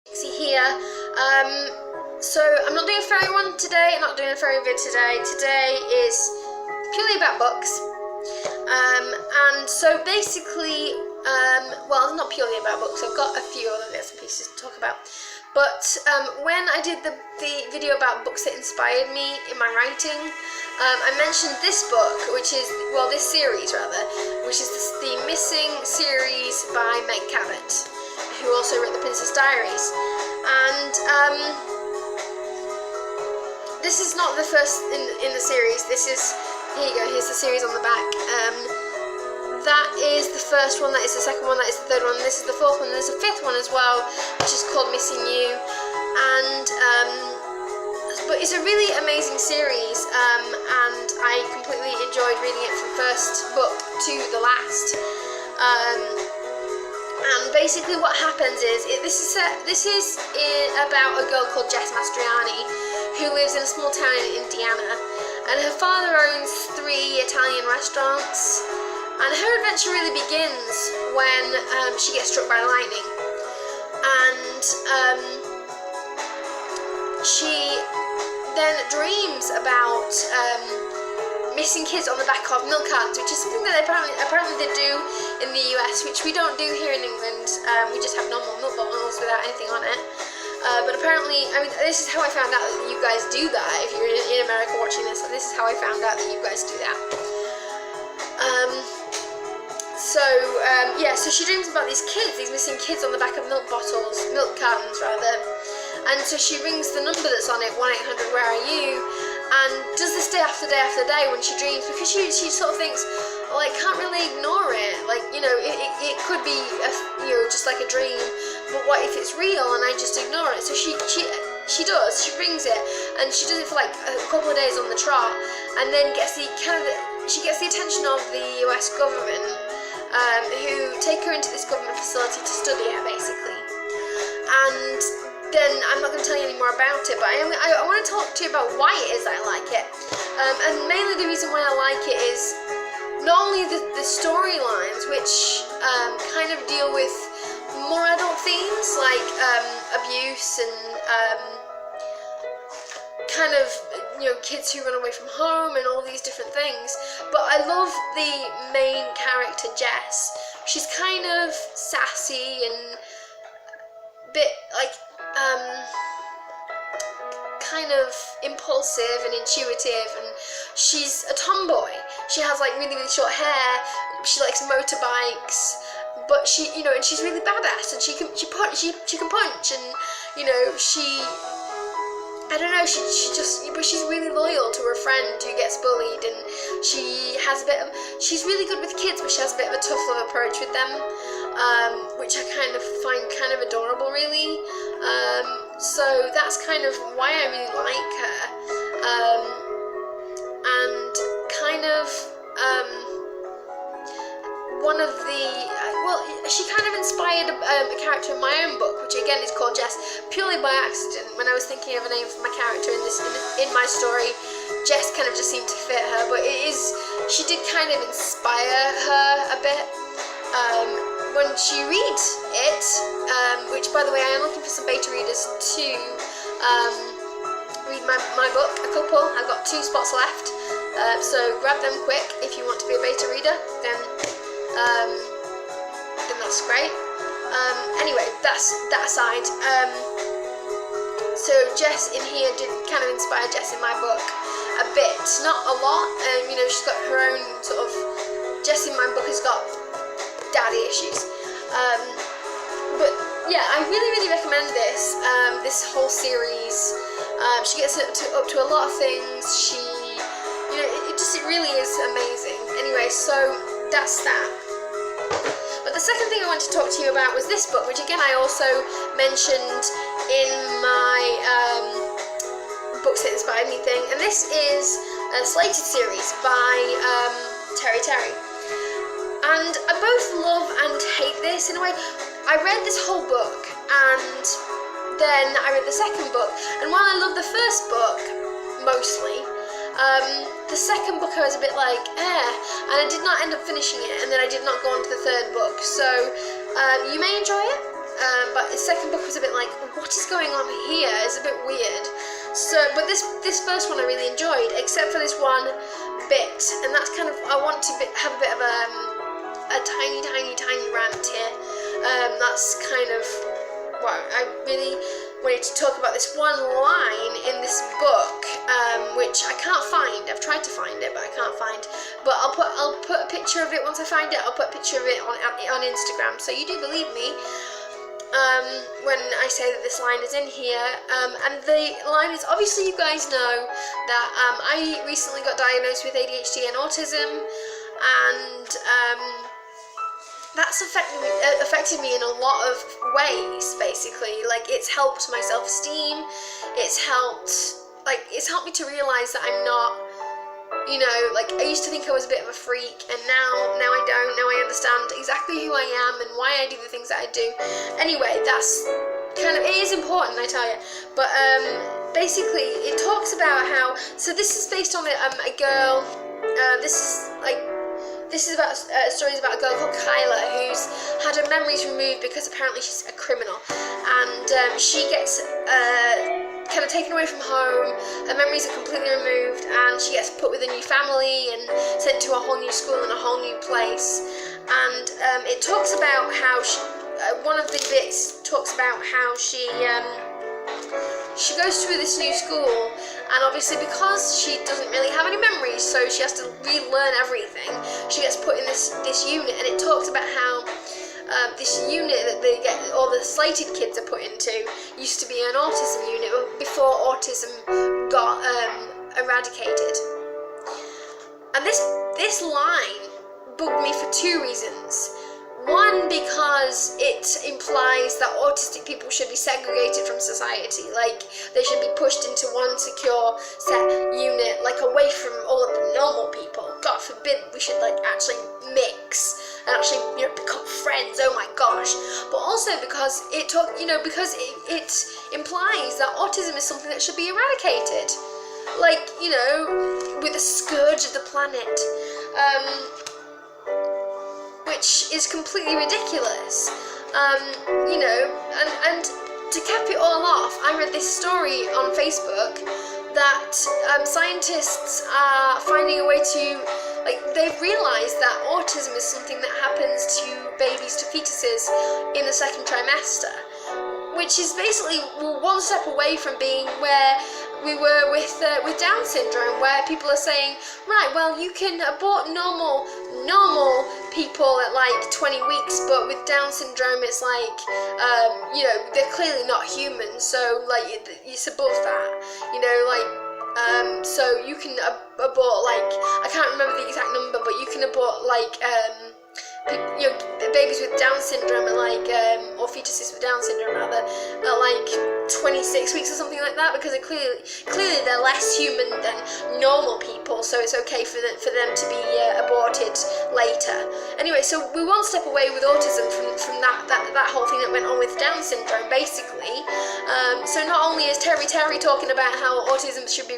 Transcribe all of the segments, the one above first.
Jixie here. So I'm not doing a fairy one today, I'm not doing a fairy vid today. Today is purely about books. And so basically, well, not purely about books, I've got a few other bits and pieces to talk about. But when I did the video about books that inspired me in my writing, I mentioned this book, which is, well, this series rather, which is the Missing series by Meg Cabot, who also wrote The Princess Diaries. And this is not the first in the series. This is, here you go, here's the series on the back. That is the first one, that is the second one, that is the third one, this is the fourth one, there's a fifth one as well, which is called Missing You. And but it's a really amazing series, and I completely enjoyed reading it from first book to the last. And basically what happens is, this is about a girl called Jess Mastriani, who lives in a small town in Indiana, and her father owns 3 Italian restaurants, and her adventure really begins when she gets struck by lightning, and she then dreams about missing kids on the back of milk cartons, which is something that apparently they do in the US, which we don't do here in England. We just have normal milk bottles without anything on it. But apparently, I mean, this is how I found out that you guys do that. If you're in America watching this, this is how I found out that you guys do that. Yeah, so she dreams about these kids, these missing kids on the back of milk cartons rather. And so she rings the number that's on it, 1-800 where are you? And does this day after day after day when she dreams, because she sort of thinks, well, I can't really ignore it, like, you know, it could be just like a dream, but what if it's real and I just ignore it? So she brings it, and she does it for like a couple of days on the trot, and then she gets the attention of the US government, who take her into this government facility to study her basically. And then I'm not going to tell you any more about it, but I want to talk to you about why it is I like it. And mainly the reason why I like it is not only the storylines, which kind of deal with more adult themes like abuse and kind of, kids who run away from home and all these different things. But I love the main character, Jess. She's kind of sassy and a bit like kind of impulsive and intuitive, and she's a tomboy. She has like really short hair. She likes motorbikes, but and she's really badass, and she can punch, and I don't know, but she's really loyal to her friend who gets bullied, and she's really good with kids, but she has a bit of a tough love approach with them, which I kind of find kind of adorable, really. So that's kind of why I really like her, and kind of one of the, she kind of inspired a character in my own book, which again is called Jess, purely by accident. When I was thinking of a name for my character in my story, Jess kind of just seemed to fit her, but she did kind of inspire her a bit. When she reads it, which by the way I am looking for some beta readers to read my book, a couple. I've got 2 spots left, so grab them quick if you want to be a beta reader, then that's great. Anyway, that's that aside. So Jess in here did kind of inspire Jess in my book a bit, not a lot. She's got her own sort of, Jess in my book has got daddy issues. But yeah, I really recommend this whole series. She gets up to a lot of things. It really is amazing. Anyway, so that's that. But the second thing I wanted to talk to you about was this book, which again I also mentioned in my books that inspired me thing, and this is a Slated series by Terry. And I both love and hate this in a way. I read this whole book, and then I read the second book, and while I love the first book mostly, the second book I was a bit like, and I did not end up finishing it, and then I did not go on to the third book. So you may enjoy it, but the second book was a bit like, what is going on here? It's a bit weird. So, but this first one I really enjoyed, except for this one bit, and that's kind of, I want to have a bit of a tiny rant here. That's kind of what I really wanted to talk about. This one line in this book, which I can't find. I've tried to find it, but I can't find. But I'll put a picture of it once I find it. I'll put a picture of it on Instagram, so you do believe me when I say that this line is in here. And the line is, obviously you guys know that I recently got diagnosed with ADHD and autism, and that's affected me in a lot of ways, basically. Like, it's helped my self-esteem, it's helped me to realise that I'm not, you know, like, I used to think I was a bit of a freak, and now I don't. Now I understand exactly who I am and why I do the things that I do. Anyway, that's kind of, it is important, I tell you. But basically, it talks about how, so this is based on a girl, this is about stories about a girl called Kyla who's had her memories removed because apparently she's a criminal, and she gets kind of taken away from home. Her memories are completely removed, and she gets put with a new family and sent to a whole new school in a whole new place. And it talks about how one of the bits talks about how she goes to this new school, and obviously because she doesn't really have any memories, so she has to relearn everything, she gets put in this unit. And it talks about how this unit that they get, all the slated kids are put into, used to be an autism unit before autism got eradicated. And this line bugged me for two reasons. One, because it implies that autistic people should be segregated from society, like they should be pushed into one secure set unit, like away from all of the normal people. God forbid we should like actually mix and actually, you know, become friends. Oh my gosh! But also because it implies that autism is something that should be eradicated, like, you know, with the scourge of the planet. Which is completely ridiculous, you know, and to cap it all off, I read this story on Facebook that scientists are finding a way to, like, they've realised that autism is something that happens to babies, to fetuses, in the second trimester, which is basically one step away from being where we were with Down syndrome, where people are saying, right, well, you can abort normal people at like 20 weeks, but with Down syndrome it's like, you know, they're clearly not human, so like it's above that, you know, like, so you can abort, like, I can't remember the exact number, but you can abort like you know, babies with Down syndrome are like, or fetuses with Down syndrome rather, are like 26 weeks or something like that, because clearly they're less human than normal people, so it's okay for them to be aborted later. Anyway, so we're one step away with autism from that whole thing that went on with Down syndrome, basically. So not only is Terry talking about how autism should be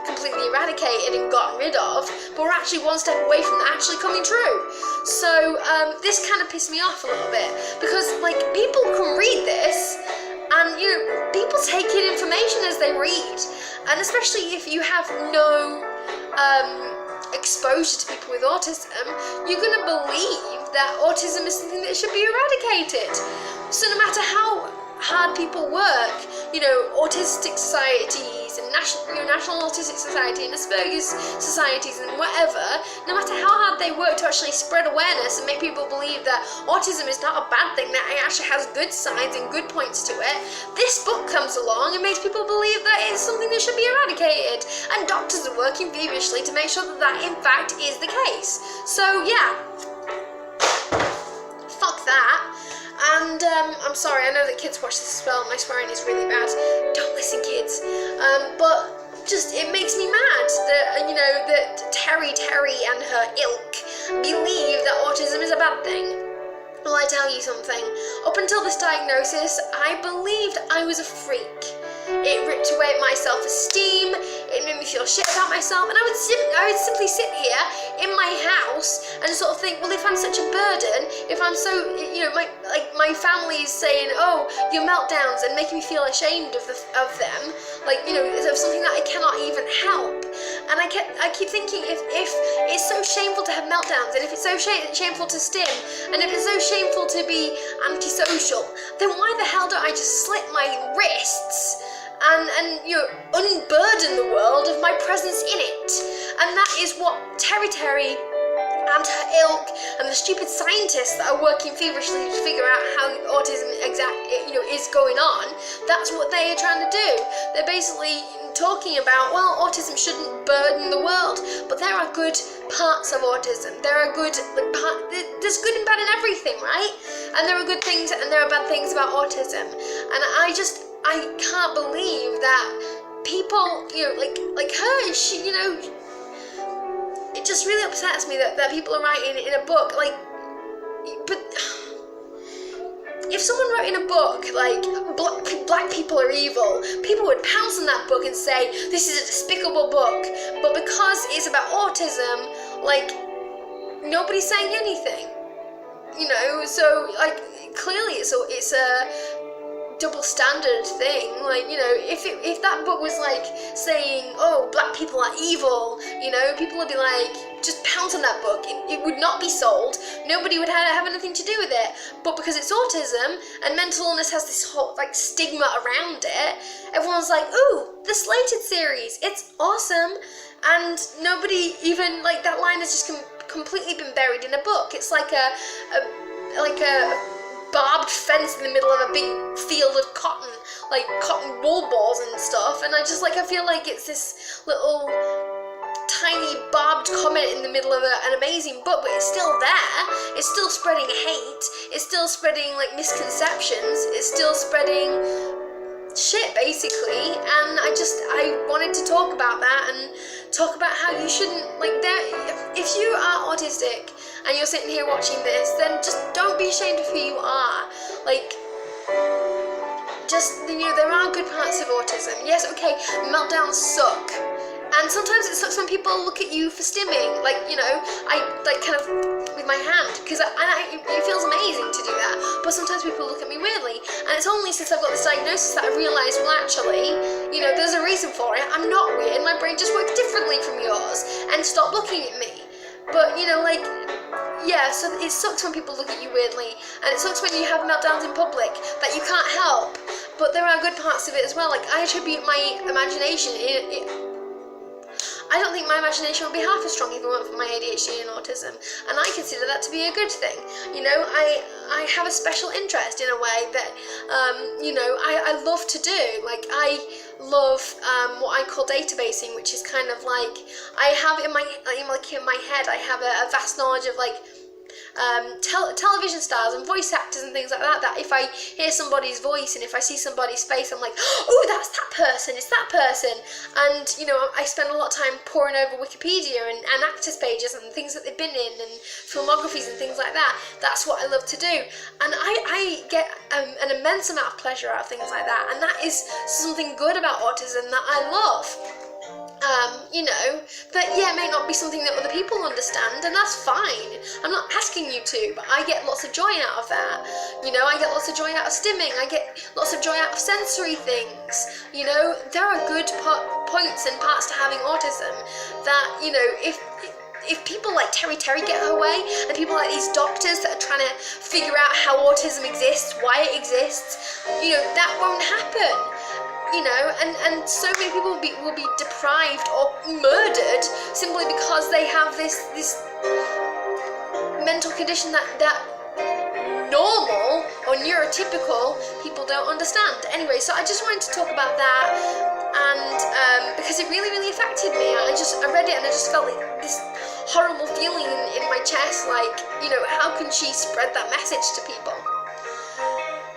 completely eradicated and gotten rid of, but we're actually one step away from that actually coming true. So this kind of pissed me off a little bit, because like people can read this, and you know, people take in information as they read, and especially if you have no exposure to people with autism, you're going to believe that autism is something that should be eradicated. So no matter how hard people work, you know, autistic societies and National Autistic Society and Asperger's societies and whatever, no matter how hard they work to actually spread awareness and make people believe that autism is not a bad thing, that it actually has good sides and good points to it, this book comes along and makes people believe that it's something that should be eradicated, and doctors are working feverishly to make sure that that in fact is the case. So yeah, fuck that. And I'm sorry, I know that kids watch this as well, my swearing is really bad, don't listen kids, but just, it makes me mad that, you know, that Terry and her ilk believe that autism is a bad thing. Well, I tell you something, up until this diagnosis, I believed I was a freak. it ripped away at my self-esteem, it made me feel shit about myself, and I would simply sit here in my house and sort of think, well, if I'm such a burden, if I'm so, you know, my family is saying, oh, your meltdowns, and making me feel ashamed of them, like, you know, of something that I cannot even help. And I keep thinking, if it's so shameful to have meltdowns, and if it's so shameful to stim, and if it's so shameful to be antisocial, then why the hell don't I just slit my wrists and you know, unburden the world of my presence in it? And that is what Terry and her ilk and the stupid scientists that are working feverishly to figure out how autism is going on, that's what they are trying to do. They're basically talking about, well, autism shouldn't burden the world, but there are good parts of autism. There are good, there's good and bad in everything, right? And there are good things and there are bad things about autism. And I can't believe that people, you know, like her, she, you know, it just really upsets me that people are writing in a book, like, but if someone wrote in a book, like, black people are evil, people would pounce on that book and say, this is a despicable book. But because it's about autism, like, nobody's saying anything, you know. So, like, clearly it's a double standard thing. Like, you know, if that book was like saying, oh, black people are evil, you know, people would be like, just pounce on that book. It would not be sold. Nobody would have anything to do with it. But because it's autism and mental illness has this whole like stigma around it, everyone's like, ooh, the Slated series, it's awesome. And nobody even, like, that line has just completely been buried in a book. It's like a barbed fence in the middle of a big field of cotton, like cotton wool balls and stuff, and I feel like it's this little tiny barbed comment in the middle of an amazing book, but it's still there. It's still spreading hate, it's still spreading like misconceptions, it's still spreading shit basically. And I wanted to talk about that and talk about how you shouldn't, like, if you are autistic and you're sitting here watching this, then just don't be ashamed of who you are. Like, just, you know, there are good parts of autism. Yes, okay, meltdowns suck. And sometimes it sucks when people look at you for stimming, like, you know, I like kind of with my hand, because it feels amazing to do that, but sometimes people look at me weirdly, and it's only since I've got this diagnosis that I realised, well, actually, you know, there's a reason for it. I'm not weird, my brain just works differently from yours, and stop looking at me. But, you know, like, yeah, so it sucks when people look at you weirdly, and it sucks when you have meltdowns in public that you can't help, but there are good parts of it as well. Like, I attribute my imagination, I don't think my imagination would be half as strong if it weren't for my ADHD and autism, and I consider that to be a good thing. You know, I have a special interest in a way that, you know, I love to do. Like, I love what I call databasing, which is kind of like, I have in my head, I have a vast knowledge of, like, television stars and voice actors and things like that, that if I hear somebody's voice and if I see somebody's face, I'm like, oh, that's that person, it's that person. And, you know, I spend a lot of time poring over Wikipedia and actors pages and things that they've been in and filmographies and things like that. That's what I love to do, and I get an immense amount of pleasure out of things like that, and that is something good about autism that I love. You know, that, yeah, it may not be something that other people understand, and that's fine. I'm not asking you to, but I get lots of joy out of that. You know, I get lots of joy out of stimming, I get lots of joy out of sensory things. You know, there are good points and parts to having autism that, you know, if people like Terry get her way, and people like these doctors that are trying to figure out how autism exists, why it exists, you know, that won't happen. You know, and so many people will be deprived or murdered simply because they have this mental condition that normal or neurotypical people don't understand. Anyway, so I just wanted to talk about that, and because it really affected me. I read it and I just felt like this horrible feeling in my chest, like, you know, how can she spread that message to people?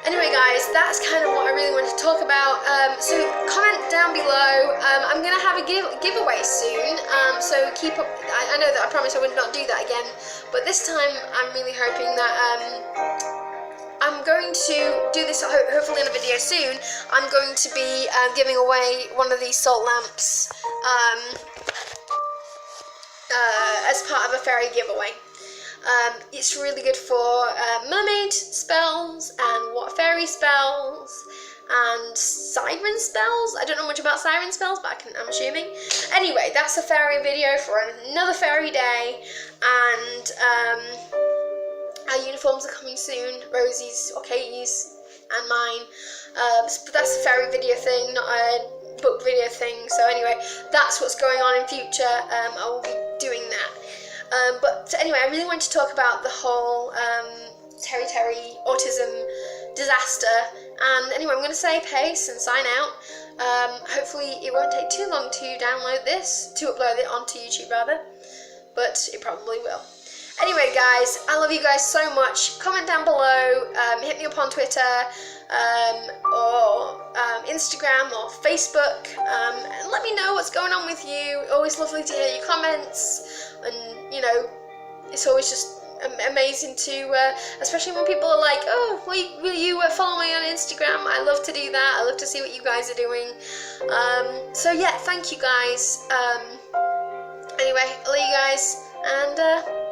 Anyway, guys, that's kind of what I really wanted to talk about. So comment down below. I'm going to have a giveaway soon, so keep up. I know that I promised I would not do that again, but this time I'm really hoping that I'm going to do this hopefully in a video soon. I'm going to be giving away one of these salt lamps as part of a fairy giveaway. It's really good for mermaid spells and what fairy spells and siren spells. I don't know much about siren spells, but I'm assuming. Anyway, that's a fairy video for another fairy day, and our uniforms are coming soon, Rosie's or Katie's and mine. But that's a fairy video thing, not a book video thing. So anyway, that's what's going on in future. I will be doing that. But anyway, I really want to talk about the whole Terry autism disaster. And anyway, I'm going to save pace and sign out. Hopefully it won't take too long to download this, to upload it onto YouTube rather, but it probably will. Anyway guys, I love you guys so much. Comment down below, hit me up on Twitter, or Instagram or Facebook, and let me know what's going on with you. Always lovely to hear your comments, and you know, it's always just amazing to, especially when people are like, oh, will you follow me on Instagram? I love to do that. I love to see what you guys are doing. So yeah, thank you guys. Anyway, I love you guys, and